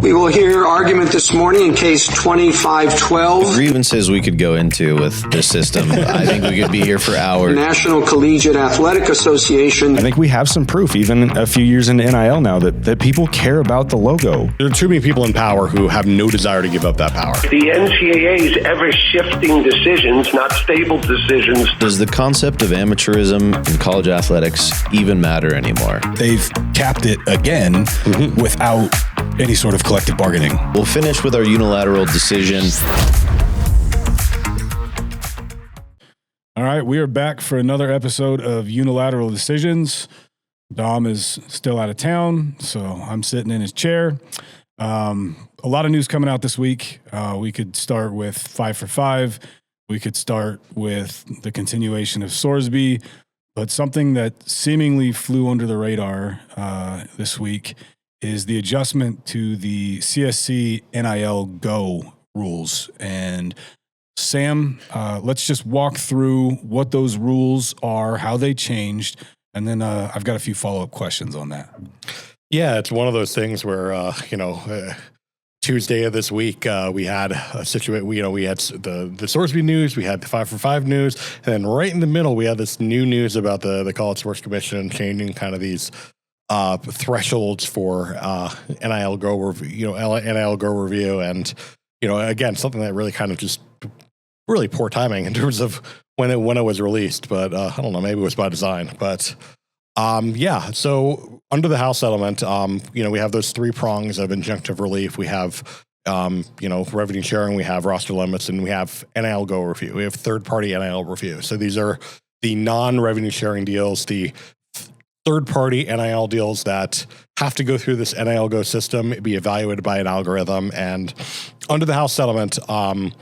We will hear argument this morning in case 2512. Grievances we could go into with this system. I think we could be here for hours. National Collegiate Athletic Association. I think we have some proof, even a few years into NIL now, that people care about the logo. There are too many people in power who have no desire to give up that power. The NCAA's ever-shifting decisions, not stable decisions. Does the concept of amateurism in college athletics even matter anymore? They've capped it again without any sort of collective bargaining. We'll finish with our unilateral decision. All right, we are back for another episode of Unilateral Decisions. Dom is still out of town, so I'm sitting in his chair. A lot of news coming out this week. We could start with 5 for 5. We could start with the continuation of Sorsby, but something that seemingly flew under the radar this week is the adjustment to the CSC NIL Go rules. And Sam, let's just walk through what those rules are, how they changed, and then I've got a few follow-up questions on that. Yeah, it's one of those things where, Tuesday of this week, we had a situation, we had the Sorsby news, we had the 5 for 5 news, and then right in the middle, we had this new news about the College Sports Commission changing kind of these thresholds for NIL Go review, NIL Go review, and again, something that really kind of just really poor timing in terms of when it was released. But I don't know, maybe it was by design. But so under the House settlement, we have those 3 prongs of injunctive relief. We have revenue sharing, we have roster limits, and we have NIL Go review. We have third-party NIL review. So these are the non-revenue sharing deals, the third-party NIL deals that have to go through this NIL Go system, be evaluated by an algorithm. And under the House settlement, any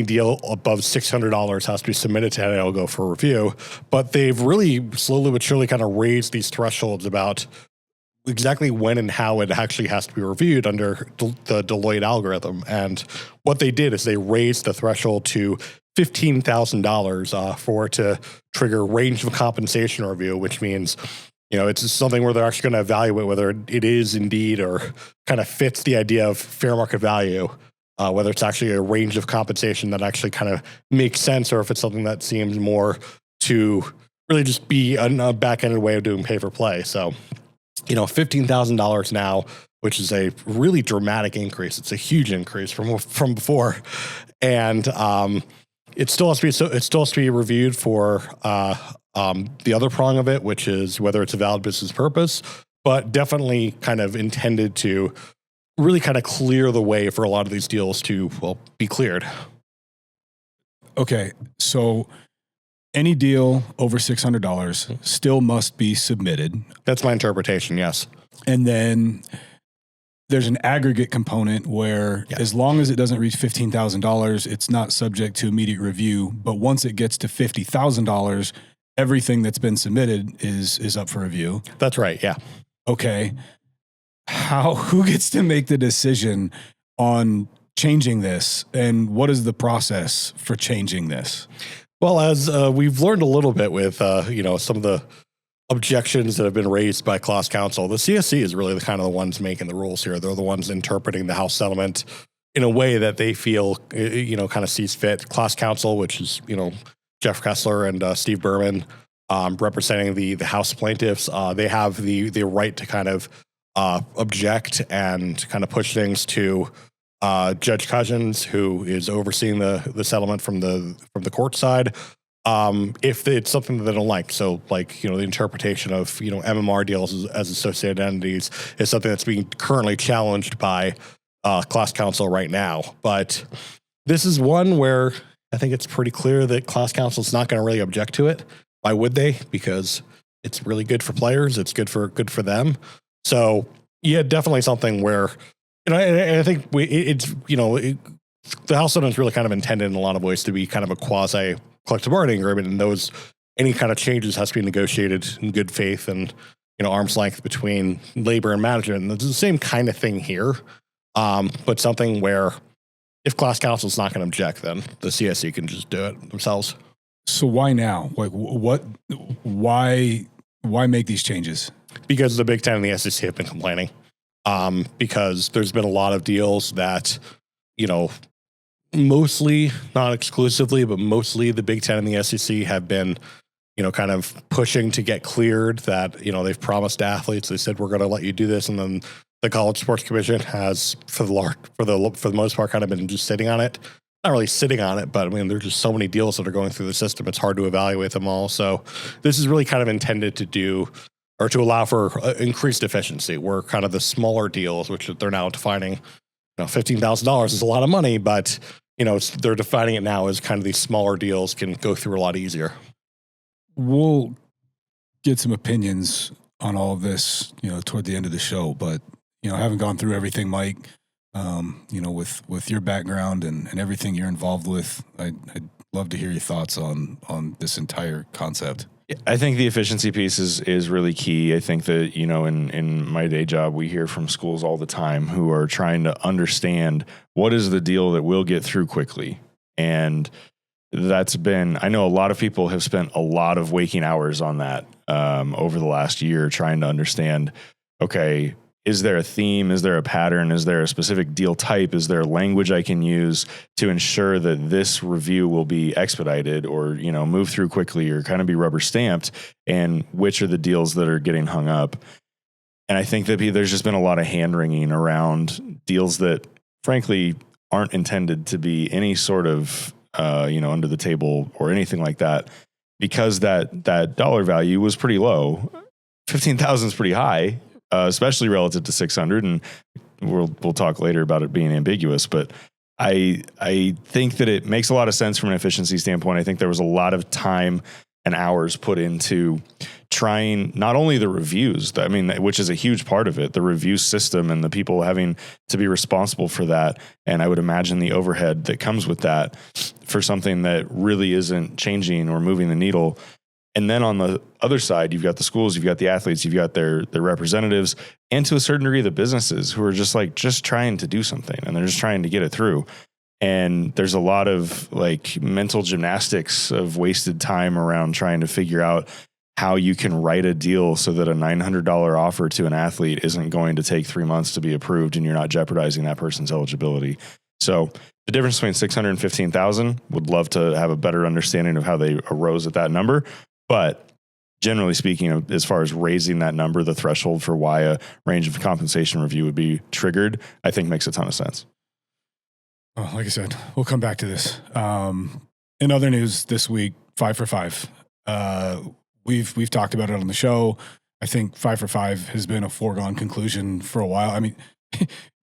deal above $600 has to be submitted to NIL Go for review. But they've really slowly but surely kind of raised these thresholds about exactly when and how it actually has to be reviewed under the Deloitte algorithm. And what they did is they raised the threshold to $15,000 for it to trigger range of compensation review, which means, it's something where they're actually going to evaluate whether it is indeed or kind of fits the idea of fair market value, whether it's actually a range of compensation that actually kind of makes sense, or if it's something that seems more to really just be a back-ended way of doing pay-for-play. So, $15,000 now, which is a really dramatic increase. It's a huge increase from before. And it still has to be reviewed for the other prong of it, which is whether it's a valid business purpose, but definitely kind of intended to really kind of clear the way for a lot of these deals to, be cleared. Okay, so any deal over $600 still must be submitted. That's my interpretation, yes. And then there's an aggregate component where as long as it doesn't reach $15,000, it's not subject to immediate review. But once it gets to $50,000, everything that's been submitted is up for review. That's right, yeah. Okay. Who gets to make the decision on changing this, and what is the process for changing this? Well, as we've learned a little bit with some of the objections that have been raised by class counsel, the CSC is really the ones making the rules here. They're the ones interpreting the House settlement in a way that they feel kind of sees fit. Class counsel, which is Jeff Kessler and Steve Berman, representing the House plaintiffs, they have the right to kind of object and kind of push things to Judge Cousins, who is overseeing the settlement from the court side, if it's something that they don't like. So the interpretation of MMR deals as associated entities is something that's being currently challenged by class counsel right now. But this is one where I think it's pretty clear that class counsel is not going to really object to it. Why would they? Because it's really good for players. It's good for them. So yeah, definitely something where, I think the House settlement is really kind of intended in a lot of ways to be kind of a quasi collective bargaining agreement, and any kind of changes has to be negotiated in good faith and arm's length between labor and management. And it's the same kind of thing here, but something where if class counsel is not going to object, then the CSC can just do it themselves. So why now? Why make these changes? Because the Big Ten and the SEC have been complaining. because there's been a lot of deals that, mostly, not exclusively, but mostly the Big Ten and the SEC have been, kind of pushing to get cleared that, they've promised athletes, they said, we're going to let you do this. And then the College Sports Commission has, for the most part, kind of been just sitting on it. Not really sitting on it, but I mean, there's just so many deals that are going through the system. It's hard to evaluate them all. So this is really kind of intended to do, or to allow for increased efficiency, where kind of the smaller deals, which they're now defining, $15,000 is a lot of money, but they're defining it now as kind of these smaller deals can go through a lot easier. We'll get some opinions on all of this, toward the end of the show, but having gone through everything, Mike, with your background and everything you're involved with, I'd love to hear your thoughts on this entire concept. I think the efficiency piece is really key. I think that, in my day job, we hear from schools all the time who are trying to understand what is the deal that will get through quickly. And I know a lot of people have spent a lot of waking hours on that over the last year, trying to understand, okay, is there a theme? Is there a pattern? Is there a specific deal type? Is there language I can use to ensure that this review will be expedited or, move through quickly or kind of be rubber stamped? And which are the deals that are getting hung up? And I think that there's just been a lot of hand wringing around deals that frankly aren't intended to be any sort of, under the table or anything like that, because that dollar value was pretty low. 15,000 is pretty high. Especially relative to 600, and we'll talk later about it being ambiguous. But I think that it makes a lot of sense from an efficiency standpoint. I think there was a lot of time and hours put into trying not only the reviews, which is a huge part of it, the review system and the people having to be responsible for that. And I would imagine the overhead that comes with that for something that really isn't changing or moving the needle. And then on the other side, you've got the schools, you've got the athletes, you've got their representatives, and to a certain degree, the businesses who are just trying to do something and they're just trying to get it through. And there's a lot of mental gymnastics of wasted time around trying to figure out how you can write a deal so that a $900 offer to an athlete isn't going to take 3 months to be approved and you're not jeopardizing that person's eligibility. So the difference between 600 and 15,000, would love to have a better understanding of how they arose at that number. But generally speaking, as far as raising that number, the threshold for why a range of compensation review would be triggered, I think makes a ton of sense. Oh, like I said, we'll come back to this. In other news this week, 5 for 5. We've talked about it on the show. I think 5 for 5 has been a foregone conclusion for a while. I mean,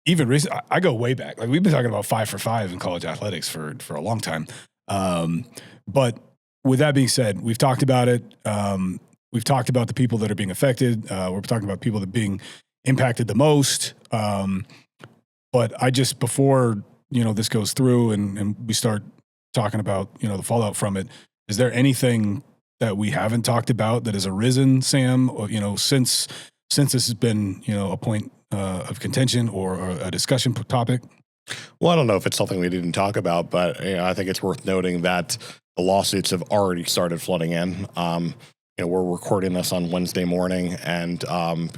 even recently, I go way back. We've been talking about 5 for 5 in college athletics for a long time. But with that being said, we've talked about it. We've talked about the people that are being affected. We're talking about people that are being impacted the most. But before this goes through and we start talking about the fallout from it, is there anything that we haven't talked about that has arisen, Sam? Or, since this has been a point of contention or a discussion topic? Well, I don't know if it's something we didn't talk about, but I think it's worth noting that the lawsuits have already started flooding in. We're recording this on Wednesday morning, and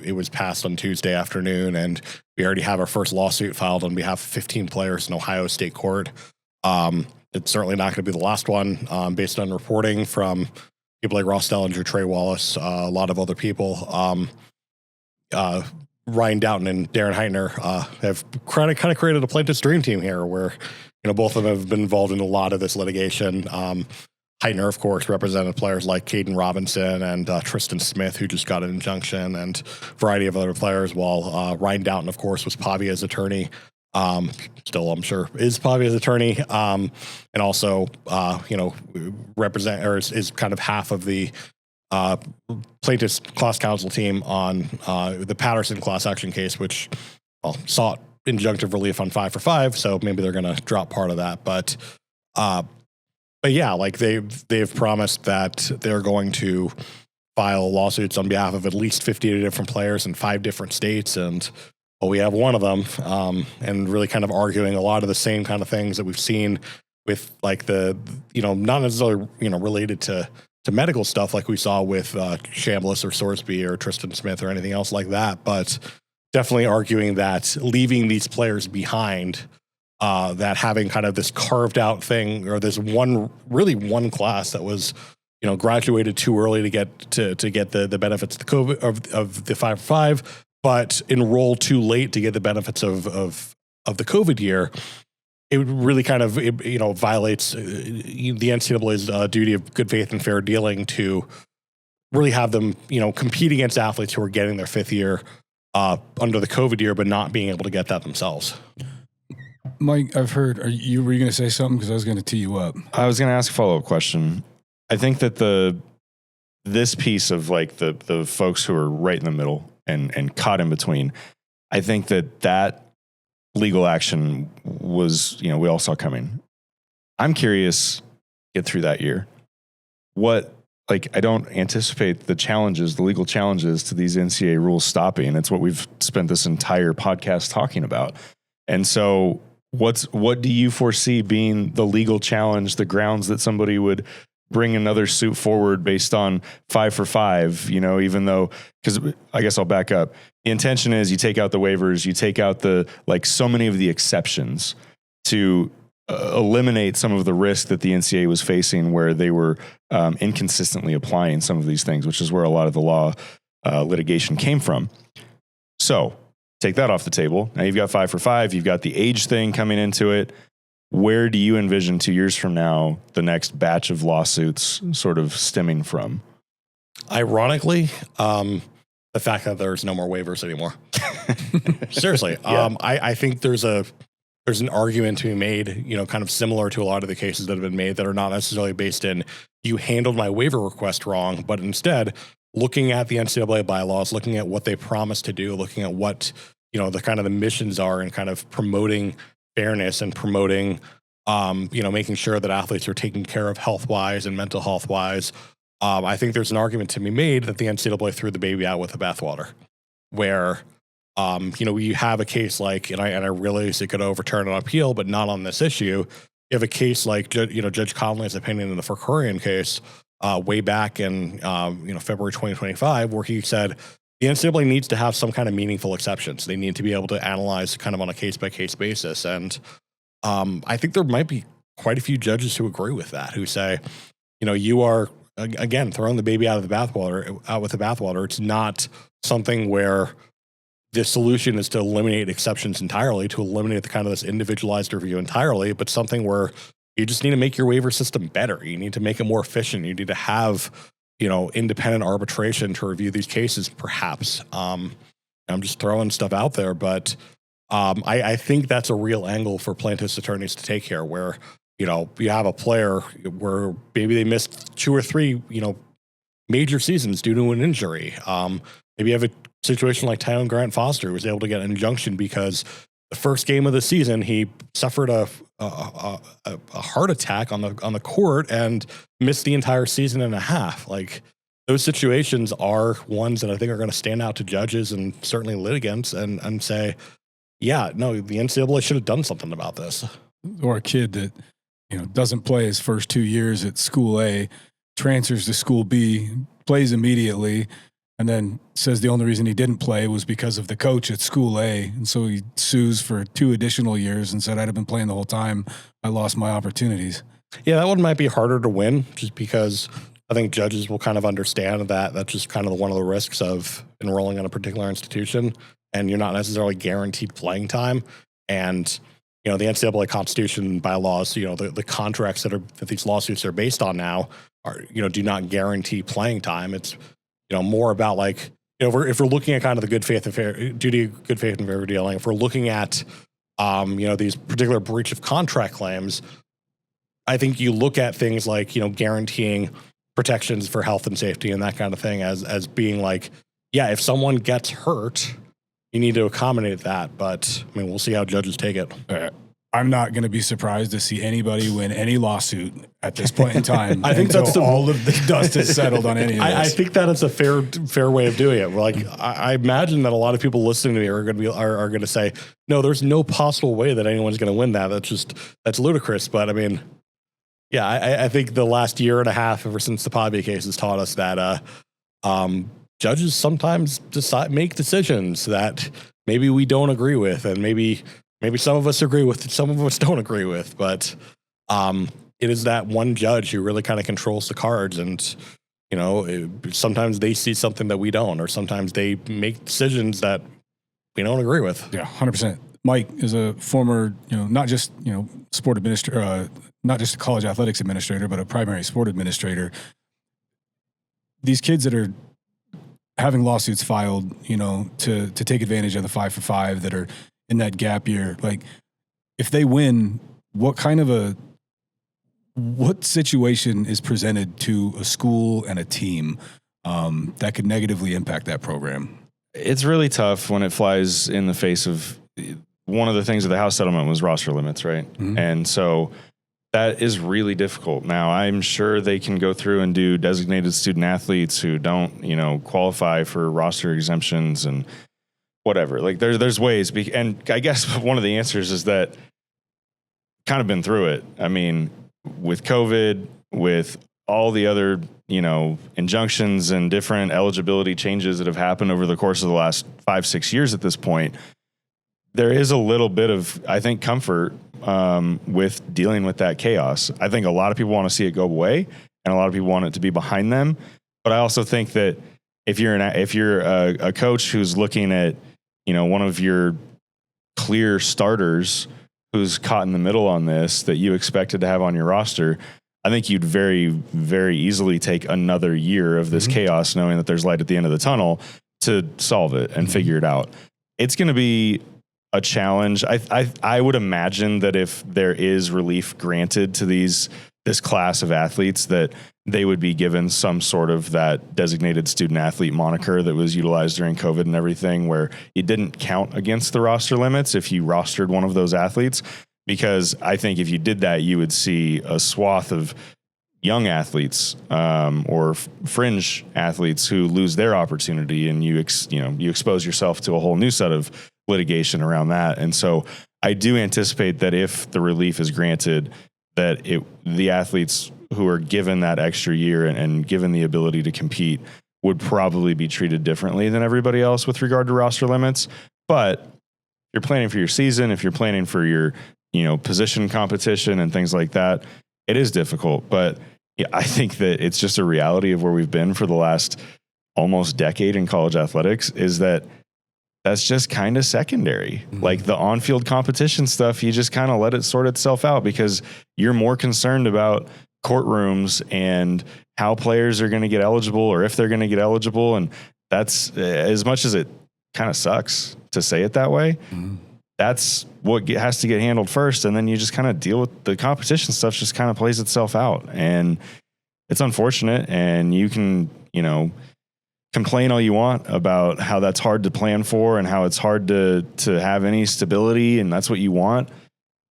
it was passed on Tuesday afternoon, and we already have our first lawsuit filed on behalf of 15 players in Ohio State Court. It's certainly not going to be the last one, based on reporting from people like Ross Dellinger, Trey Wallace, a lot of other people. Ryan Doughton and Darren Heitner have kind of created a plaintiff's dream team here, where both of them have been involved in a lot of this litigation. Heitner, of course, represented players like Caden Robinson and Tristan Smith, who just got an injunction, and a variety of other players, while Ryan Doughton, of course, was Pavia's attorney. Still, I'm sure, is Pavia's attorney, and also, represent or is kind of half of the plaintiff's class counsel team on the Patterson class action case, which sought injunctive relief on 5 for 5. So maybe they're going to drop part of that, but yeah, they've promised that they're going to file lawsuits on behalf of at least 50 different players in 5 different states, and we have one of them, and really kind of arguing a lot of the same kind of things that we've seen with the not necessarily related to medical stuff like we saw with Chambliss or Sorsby or Tristan Smith or anything else like that, but definitely arguing that leaving these players behind, that having kind of this carved out thing, or this one class that was, graduated too early to get the benefits of the COVID of the 5-for-5, but enroll too late to get the benefits of the COVID year. It really kind of violates the NCAA's duty of good faith and fair dealing to really have them compete against athletes who are getting their 5th year under the COVID year, but not being able to get that themselves. Mike, I've heard. Were you going to say something? Because I was going to tee you up. I was going to ask a follow-up question. I think that this piece of like the folks who are right in the middle and caught in between, I think that legal action was, we all saw coming. I'm curious, get through that year. I don't anticipate the legal challenges to these NCAA rules stopping. It's what we've spent this entire podcast talking about. And so what do you foresee being the legal challenge, the grounds that somebody would bring another suit forward based on 5-for-5, even though, because I guess I'll back up. The intention is you take out the waivers, you take out so many of the exceptions to eliminate some of the risk that the NCAA was facing where they were inconsistently applying some of these things, which is where a lot of the law litigation came from. So take that off the table. Now you've got 5-for-5, you've got the age thing coming into it. Where do you envision 2 years from now the next batch of lawsuits sort of stemming from? Ironically, the fact that there's no more waivers anymore. Seriously, yeah. I think there's an argument to be made, kind of similar to a lot of the cases that have been made that are not necessarily based in you handled my waiver request wrong, but instead looking at the NCAA bylaws, looking at what they promised to do, looking at what the kind of the missions are, and kind of promoting fairness and promoting, making sure that athletes are taken care of health-wise and mental health-wise. I think there's an argument to be made that the NCAA threw the baby out with the bathwater, where, you have a case like, and I realize it could overturn an appeal, but not on this issue. You have a case like, Judge Conley's opinion in the Furkurian case way back in, February 2025, where he said, the NCAA needs to have some kind of meaningful exceptions. They need to be able to analyze kind of on a case-by-case basis. And I think there might be quite a few judges who agree with that, who say, you are, again, throwing the baby out with the bathwater. It's not something where the solution is to eliminate exceptions entirely, to eliminate the kind of this individualized review entirely, but something where you just need to make your waiver system better. You need to make it more efficient. You need to have independent arbitration to review these cases, perhaps. I'm just throwing stuff out there, but I think that's a real angle for plaintiffs' attorneys to take here, where, you have a player where maybe they missed 2 or 3, major seasons due to an injury. Maybe you have a situation like Tyon Grant Foster, who was able to get an injunction because the first game of the season, he suffered a heart attack on the court and missed the entire season and a half. Like, those situations are ones that I think are going to stand out to judges and certainly litigants and say, yeah, no, the NCAA should have done something about this. Or a kid that, doesn't play his first 2 years at school A, transfers to school B, plays immediately, and then says the only reason he didn't play was because of the coach at school A. And so he sues for 2 additional years and said, I'd have been playing the whole time. I lost my opportunities. Yeah, that one might be harder to win, just because I think judges will kind of understand that that's just kind of one of the risks of enrolling in a particular institution, and you're not necessarily guaranteed playing time. And, the NCAA Constitution and bylaws, the contracts that these lawsuits are based on now are, do not guarantee playing time. It's, more about like, if we're looking at kind of the good faith and fair duty, good faith and fair dealing, if we're looking at, these particular breach of contract claims, I think you look at things like, guaranteeing protections for health and safety and that kind of thing as being like, yeah, if someone gets hurt, you need to accommodate that. But I mean, we'll see how judges take it. I'm not going to be surprised to see anybody win any lawsuit at this point in time. I think that's all of the dust is settled on any of this. I think that is a fair way of doing it. Like, I imagine that a lot of people listening to me are going to say, no, there's no possible way that anyone's going to win that. That's ludicrous. But I mean, yeah, I think the last year and a half, ever since the Podby case, has taught us that judges sometimes make decisions that maybe we don't agree with, and maybe some of us agree with, some of us don't agree with, but it is that one judge who really kind of controls the cards, and sometimes they see something that we don't, or sometimes they make decisions that we don't agree with. Yeah, 100%. Mike is a former, not just, sport administrator, not just a college athletics administrator, but a primary sport administrator. These kids that are having lawsuits filed, to take advantage of the 5-for-5 that are in that gap year, like if they win, what situation is presented to a school and a team that could negatively impact that program? It's really tough when it flies in the face of one of the things of the House settlement was roster limits, right? Mm-hmm. And so that is really difficult. Now, I'm sure they can go through and do designated student athletes who don't, qualify for roster exemptions and whatever. Like there's ways. And I guess one of the answers is that kind of been through it. I mean, with COVID, with all the other, injunctions and different eligibility changes that have happened over the course of the last 5-6 years at this point, there is a little bit of, I think, comfort with dealing with that chaos. I think a lot of people want to see it go away, and a lot of people want it to be behind them. But I also think that if you're a coach who's looking at, one of your clear starters who's caught in the middle on this that you expected to have on your roster, I think you'd very, very easily take another year of this chaos, knowing that there's light at the end of the tunnel, to solve it and figure it out. It's going to be a challenge. I would imagine that if there is relief granted to this class of athletes, that they would be given some sort of that designated student athlete moniker that was utilized during COVID and everything, where it didn't count against the roster limits if you rostered one of those athletes. Because I think if you did that, you would see a swath of young athletes or fringe athletes who lose their opportunity, and you expose yourself to a whole new set of litigation around that. And so I do anticipate that if the relief is granted, that the athletes who are given that extra year and given the ability to compete would probably be treated differently than everybody else with regard to roster limits. But if you're planning for your season, if you're planning for your position competition and things like that, it is difficult. But yeah, I think that it's just a reality of where we've been for the last almost decade in college athletics, is that's just kind of secondary. Mm-hmm. Like the on-field competition stuff, you just kind of let it sort itself out because you're more concerned about courtrooms and how players are going to get eligible, or if they're going to get eligible. And that's, as much as it kind of sucks to say it that way, that's what has to get handled first. And then you just kind of deal with the competition stuff, just kind of plays itself out. And it's unfortunate. And you can, complain all you want about how that's hard to plan for and how it's hard to have any stability, and that's what you want.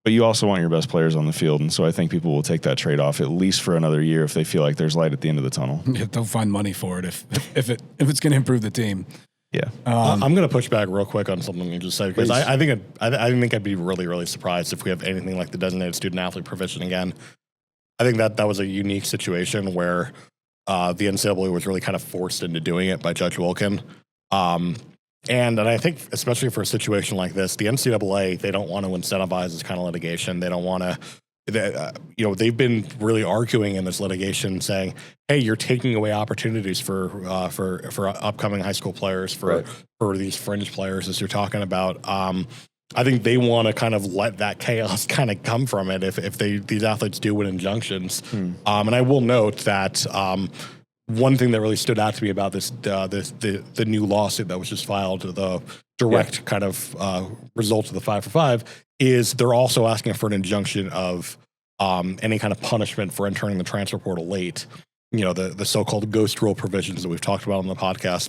But you also want your best players on the field. And so I think people will take that trade-off at least for another year if they feel like there's light at the end of the tunnel. Yeah, they'll find money for it if it's going to improve the team. Yeah. I'm going to push back real quick on something you just said, because I think I'd be really, really surprised if we have anything like the designated student athlete provision again. I think that was a unique situation where the NCAA was really kind of forced into doing it by Judge Wilkin. And I think, especially for a situation like this, the NCAA, they don't want to incentivize this kind of litigation. They don't want to, they've been really arguing in this litigation saying, hey, you're taking away opportunities for upcoming high school players, for these fringe players, as you're talking about. I think they want to kind of let that chaos kind of come from it if these athletes do win injunctions. And I will note that one thing that really stood out to me about the new lawsuit that was just filed, the direct kind of result of the 5-for-5, is they're also asking for an injunction of any kind of punishment for entering the transfer portal late. The so-called ghost rule provisions that we've talked about on the podcast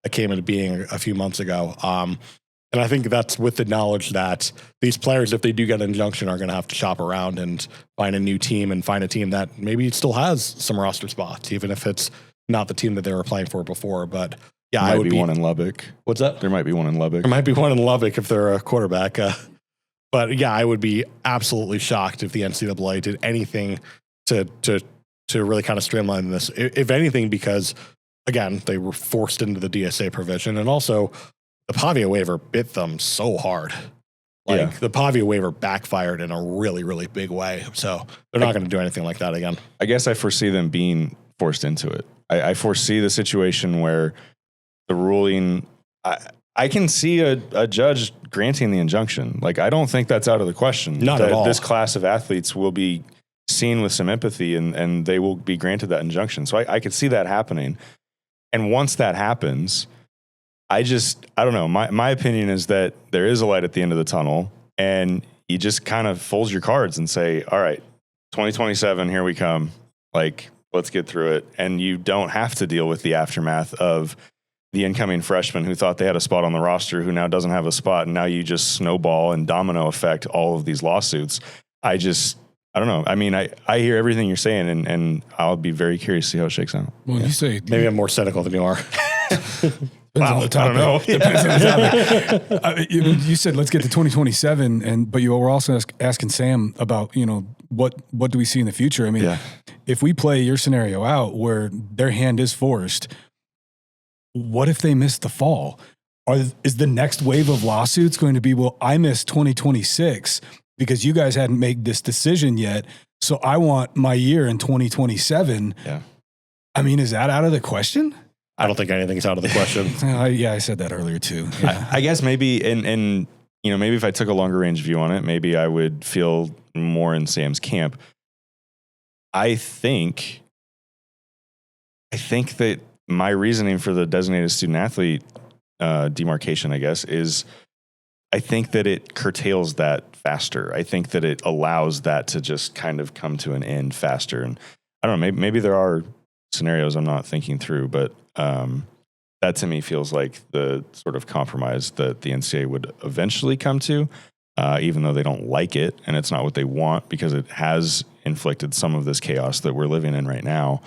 that came into being a few months ago. And I think that's with the knowledge that these players, if they do get an injunction, are going to have to shop around and find a new team, and find a team that maybe still has some roster spots, even if it's not the team that they were playing for before. But yeah, there might be one in Lubbock. What's that? There might be one in Lubbock. There might be one in Lubbock if they're a quarterback. But yeah, I would be absolutely shocked if the NCAA did anything to really kind of streamline this. If anything, because again, they were forced into the DSA provision, and also the Pavia waiver bit them so hard. Like the Pavia waiver backfired in a really, really big way. So they're not going to do anything like that again. I guess I foresee them being forced into it. I foresee the situation where the ruling, I can see a judge granting the injunction. Like, I don't think that's out of the question. Not at all. This class of athletes will be seen with some empathy and they will be granted that injunction. So I could see that happening. And once that happens, I don't know. My opinion is that there is a light at the end of the tunnel, and you just kind of fold your cards and say, all right, 2027, here we come. Like, let's get through it. And you don't have to deal with the aftermath of the incoming freshman who thought they had a spot on the roster who now doesn't have a spot. And now you just snowball and domino effect all of these lawsuits. I don't know. I mean, I hear everything you're saying, and I'll be very curious to see how it shakes out. Well, you say Maybe I'm more cynical than you are. Wow, I don't know. Depends on the topic. You said let's get to 2027, but you were also asking Sam about, what do we see in the future? I mean, if we play your scenario out where their hand is forced, what if they miss the fall? Is the next wave of lawsuits going to be, well, I missed 2026 because you guys hadn't made this decision yet, so I want my year in 2027? Yeah. I mean, is that out of the question? I don't think anything's out of the question. I said that earlier too. Yeah. I guess maybe, and maybe if I took a longer range view on it, maybe I would feel more in Sam's camp. I think that my reasoning for the designated student athlete demarcation, I guess, is I think that it curtails that faster. I think that it allows that to just kind of come to an end faster. And I don't know, maybe there are scenarios I'm not thinking through, but that to me feels like the sort of compromise that the NCAA would eventually come to, even though they don't like it and it's not what they want, because it has inflicted some of this chaos that we're living in right now.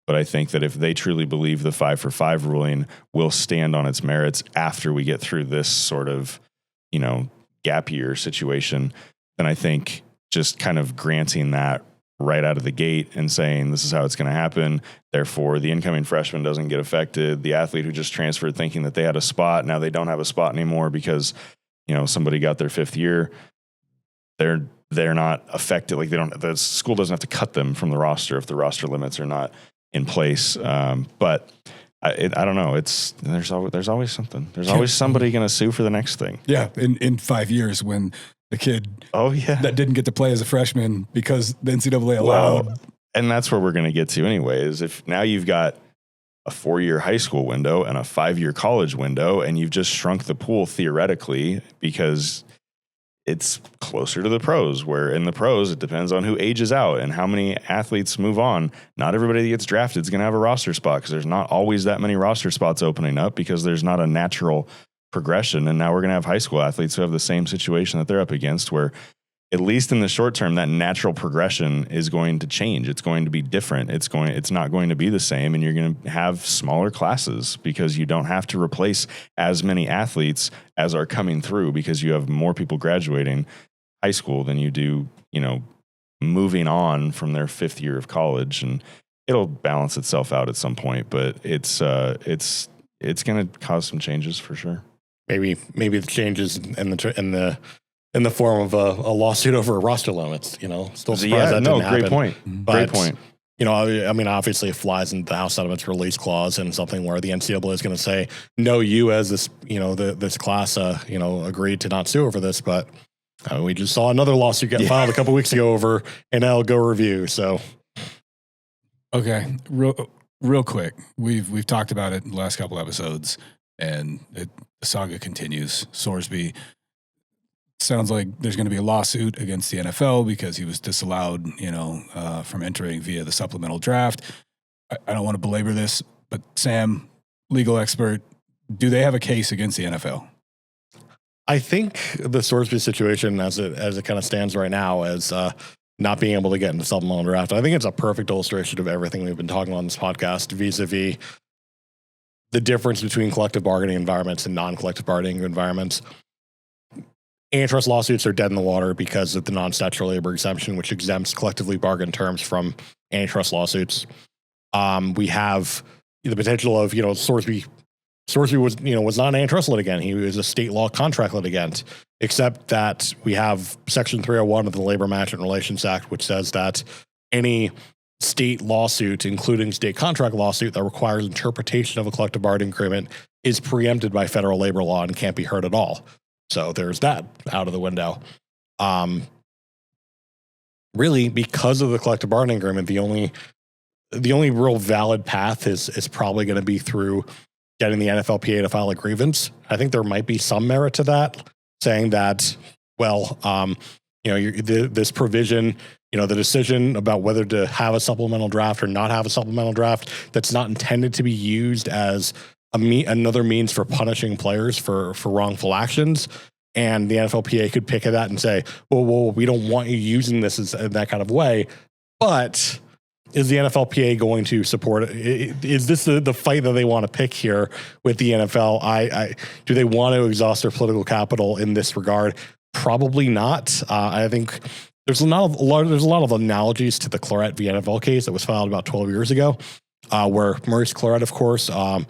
But I think that if they truly believe the 5-for-5 ruling will stand on its merits after we get through this sort of, gap year situation, then I think just kind of granting that right out of the gate and saying this is how it's going to happen. Therefore, the incoming freshman doesn't get affected. The athlete who just transferred thinking that they had a spot, now they don't have a spot anymore because, somebody got their 5th year. They're not affected. Like the school doesn't have to cut them from the roster if the roster limits are not in place. But I don't know. There's always something. There's always somebody going to sue for the next thing. Yeah. In 5 years when the kid that didn't get to play as a freshman because the NCAA allowed. Well, and that's where we're going to get to anyway, is if now you've got a 4-year high school window and a 5-year college window, and you've just shrunk the pool theoretically because it's closer to the pros, where in the pros, it depends on who ages out and how many athletes move on. Not everybody that gets drafted is going to have a roster spot because there's not always that many roster spots opening up because there's not a natural progression. And now we're going to have high school athletes who have the same situation that they're up against, where at least in the short term, that natural progression is going to change. It's going to be different. It's not going to be the same. And you're going to have smaller classes because you don't have to replace as many athletes as are coming through because you have more people graduating high school than you do, moving on from their 5th year of college. And it'll balance itself out at some point, but it's going to cause some changes for sure. Maybe the changes in the form of a lawsuit over roster limits, still surprised that didn't happen. Great point. But, great point. I mean, obviously it flies into the House Settlements release clause and something where the NCAA is going to say, no, you as this, this class, agreed to not sue over this. But we just saw another lawsuit get filed a couple weeks ago over NIL Go review. So, okay, real quick, we've talked about it in the last couple episodes, and the saga continues. Sorsby. Sounds like there's going to be a lawsuit against the NFL because he was disallowed, from entering via the supplemental draft. I don't want to belabor this, but Sam, legal expert, do they have a case against the NFL? I think the Sorsby situation, as it kind of stands right now, as not being able to get into supplemental draft, I think it's a perfect illustration of everything we've been talking about on this podcast vis-a-vis the difference between collective bargaining environments and non-collective bargaining environments. Antitrust lawsuits are dead in the water because of the non-statutory labor exemption, which exempts collectively bargained terms from antitrust lawsuits. We have the potential of, Sorsby Sorsby was not an antitrust litigant. He was a state law contract litigant, except that we have Section 301 of the Labor Management Relations Act, which says that any state lawsuit, including state contract lawsuit that requires interpretation of a collective bargaining agreement, is preempted by federal labor law and can't be heard at all. So there's that out of the window. Really, because of the collective bargaining agreement, the only real valid path is probably going to be through getting the NFLPA to file a grievance. I think there might be some merit to that, saying that, well, this provision, the decision about whether to have a supplemental draft or not have a supplemental draft, that's not intended to be used as another means for punishing players for wrongful actions. And the NFLPA could pick at that and say, well, we don't want you using this in that kind of way. But is the NFLPA going to support it? Is this the fight that they want to pick here with the NFL? Do they want to exhaust their political capital in this regard? Probably not. I think there's a lot of analogies to the Claret v. NFL case that was filed about 12 years ago, where Maurice Claret, of course, a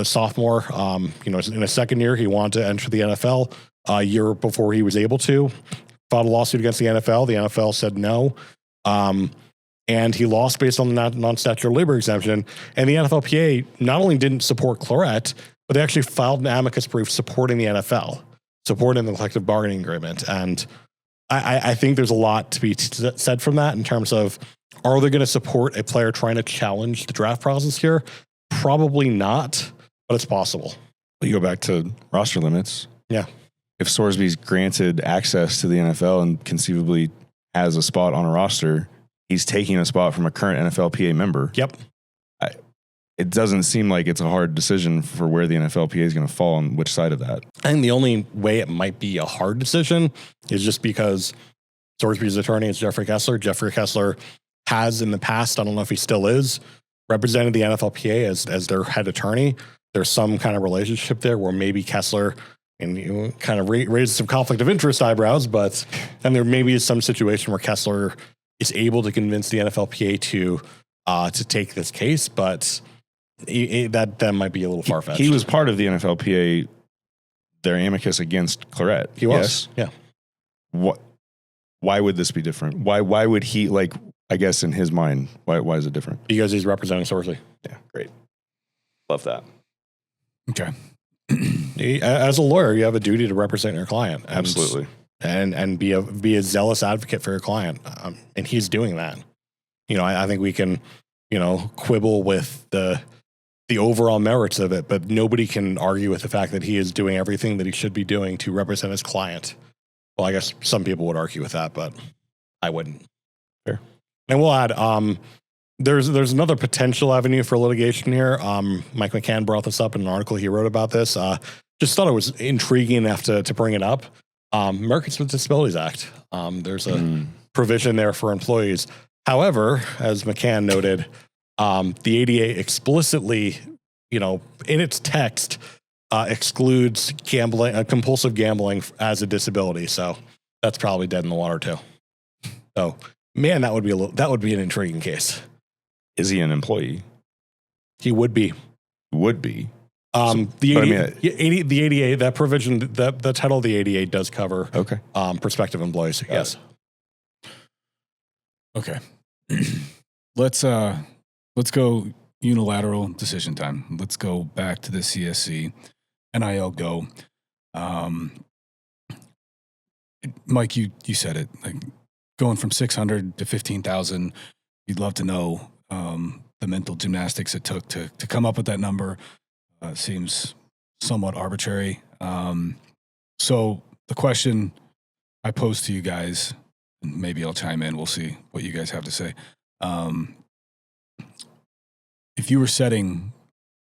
sophomore, in his second year, he wanted to enter the NFL. A year before he was able to, filed a lawsuit against the NFL. The NFL said no. And he lost based on the non-statutory labor exemption. And the NFLPA not only didn't support Claret, but they actually filed an amicus brief supporting the NFL, supporting the collective bargaining agreement. And I think there's a lot to be said from that in terms of, are they going to support a player trying to challenge the draft process here? Probably not, but it's possible. You go back to roster limits. Yeah. If Sorsby's granted access to the NFL and conceivably has a spot on a roster, he's taking a spot from a current NFLPA member. Yep. It doesn't seem like it's a hard decision for where the NFLPA is going to fall on which side of that. I think the only way it might be a hard decision is just because Sorsby's attorney is Jeffrey Kessler. Jeffrey Kessler has in the past, I don't know if he still is, represented the NFLPA as their head attorney. There's some kind of relationship there where maybe Kessler kind of raises some conflict of interest eyebrows, but then there maybe is some situation where Kessler is able to convince the NFLPA to take this case, but that might be a little far-fetched. He was part of the NFLPA, their amicus against Claret. He was, yes. Yeah. Why would this be different? Why would he, I guess in his mind, why is it different? Because he's representing Sorsby. Yeah, great. Love that. Okay. As a lawyer, you have a duty to represent your client. Absolutely. And be a zealous advocate for your client. And he's doing that. I think we can, quibble with the overall merits of it, but nobody can argue with the fact that he is doing everything that he should be doing to represent his client. Well, I guess some people would argue with that, but I wouldn't. Fair. And we'll add, there's another potential avenue for litigation here. Mike McCann brought this up in an article he wrote about this. Just thought it was intriguing enough to bring it up. Americans with Disabilities Act. There's a provision there for employees. However, as McCann noted, the ADA explicitly, in its text, excludes gambling, compulsive gambling as a disability. So that's probably dead in the water too. So, man, that would be an intriguing case. Is he an employee? He would be. Would be. The ADA, that provision, the title of the ADA does cover prospective employees. Yes. Okay. Let's go unilateral decision time. Let's go back to the CSC, NIL Go. Mike, you said it, going from 600 to 15,000. You'd love to know the mental gymnastics it took to come up with that number. Seems somewhat arbitrary. So the question I pose to you guys, and maybe I'll chime in, we'll see what you guys have to say. If you were setting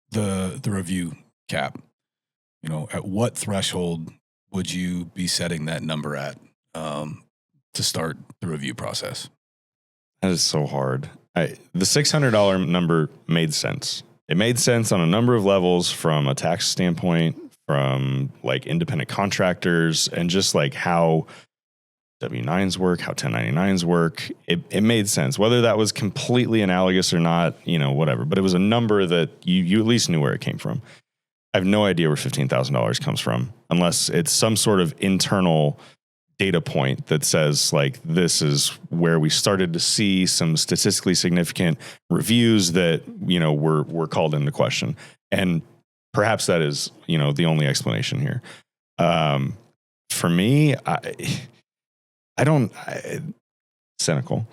the review cap, at what threshold would you be setting that number at to start the review process? That is so hard. The $600 number made sense. It made sense on a number of levels, from a tax standpoint, from independent contractors, and just how W-9s work, how 1099s work. It made sense. Whether that was completely analogous or not, whatever. But it was a number that you at least knew where it came from. I have no idea where $15,000 comes from, unless it's some sort of internal data point that says, like, this is where we started to see some statistically significant reviews that, were called into question. And perhaps that is, the only explanation here. For me, cynical.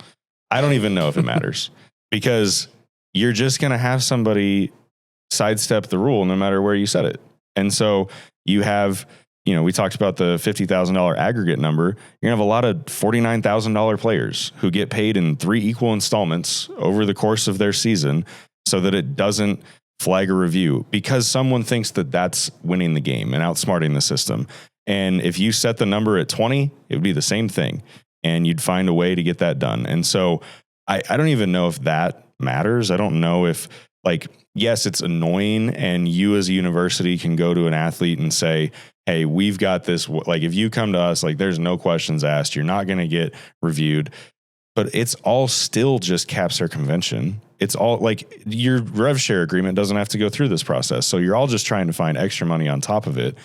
I don't even know if it matters, because you're just going to have somebody sidestep the rule no matter where you set it. And so you have, we talked about the $50,000 aggregate number. You're going to have a lot of $49,000 players who get paid in 3 equal installments over the course of their season, so that it doesn't flag a review, because someone thinks that that's winning the game and outsmarting the system. And if you set the number at 20, it would be the same thing, and you'd find a way to get that done. And so I don't even know if that matters. I don't know if, like, yes, it's annoying, and you as a university can go to an athlete and say, hey, we've got this. Like, if you come to us, like, there's no questions asked, you're not going to get reviewed. But it's all still just cap circumvention. It's all, like, your rev share agreement doesn't have to go through this process. So you're all just trying to find extra money on top of it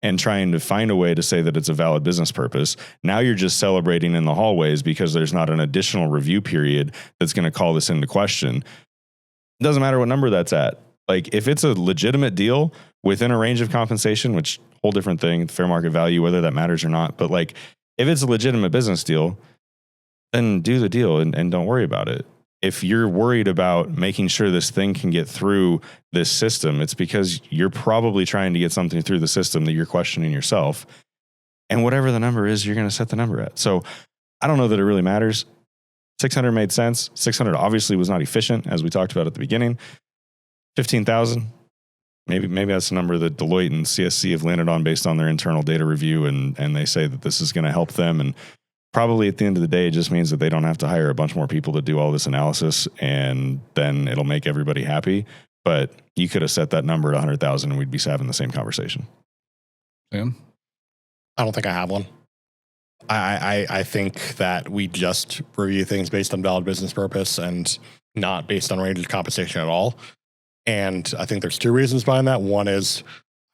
and trying to find a way to say that it's a valid business purpose. Now you're just celebrating in the hallways because there's not an additional review period that's going to call this into question. It doesn't matter what number that's at. Like, if it's a legitimate deal within a range of compensation, which whole different thing, fair market value, whether that matters or not. But, like, if it's a legitimate business deal, then do the deal and don't worry about it. If you're worried about making sure this thing can get through this system, it's because you're probably trying to get something through the system that you're questioning yourself. And whatever the number is, you're going to set the number at. So I don't know that it really matters. 600 made sense. 600 obviously was not efficient, as we talked about at the beginning. 15,000, maybe that's the number that Deloitte and CSC have landed on based on their internal data review, and they say that this is going to help them. And probably at the end of the day, it just means that they don't have to hire a bunch more people to do all this analysis, and then it'll make everybody happy. But you could have set that number at 100,000 and we'd be having the same conversation. Sam? I don't think I have one. I think that we just review things based on valid business purpose and not based on range of compensation at all. And I think there's 2 reasons behind that. One is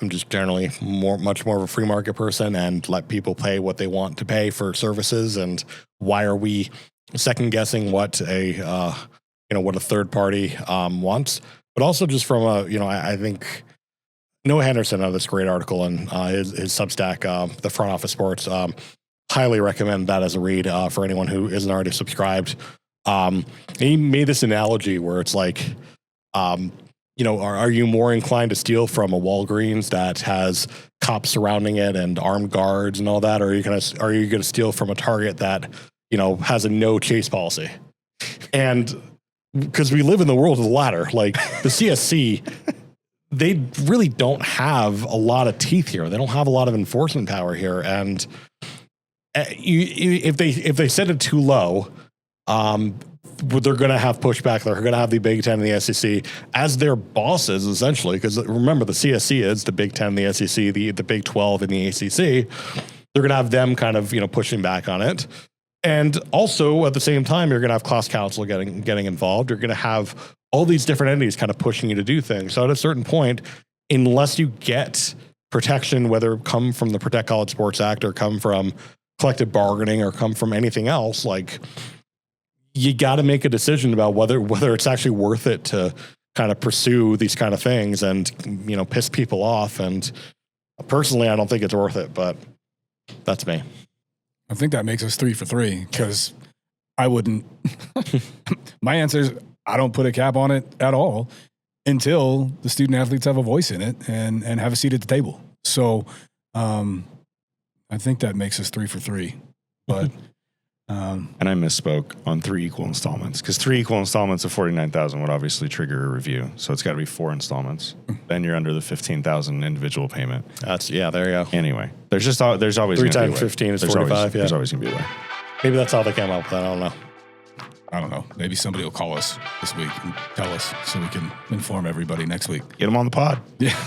I'm just generally much more of a free market person and let people pay what they want to pay for services. And why are we second guessing what a third party wants? But also just from I think Noah Henderson had this great article in his Substack, the Front Office Sports. Highly recommend that as a read for anyone who isn't already subscribed. He made this analogy where it's like, are you more inclined to steal from a Walgreens that has cops surrounding it and armed guards and all that, or are you gonna steal from a Target that has a no chase policy? And because we live in the world of the latter, like the CSC, they really don't have a lot of teeth here. They don't have a lot of enforcement power here, and if they set it too low, they're going to have pushback. They're going to have the Big Ten and the SEC as their bosses, essentially. Because remember, the CSC is the Big Ten, the SEC, the Big 12, and the ACC. They're going to have them kind of pushing back on it. And also at the same time, you're going to have class counsel getting involved. You're going to have all these different entities kind of pushing you to do things. So at a certain point, unless you get protection, whether it come from the Protect College Sports Act or come from collective bargaining or come from anything else, like, you got to make a decision about whether it's actually worth it to kind of pursue these kind of things and piss people off. And personally, I don't think it's worth it, but that's me. I think that makes us 3 for 3 because I wouldn't. My answer is I don't put a cap on it at all until the student athletes have a voice in it and have a seat at the table. So I think that makes us 3 for 3. But and I misspoke on 3 equal installments, because 3 equal installments of 49,000 would obviously trigger a review. So it's got to be 4 installments. Then you're under the 15,000 individual payment. There you go. Anyway, there's always 3 times 15 is 45. There's always gonna be a way. Maybe that's how they came up with that. I don't know. Maybe somebody will call us this week and tell us so we can inform everybody next week. Get them on the pod. Yeah.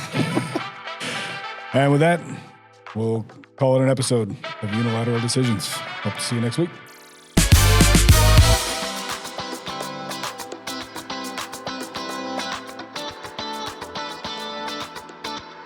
And with that, we'll call it an episode of Unilateral Decisions. Hope to see you next week.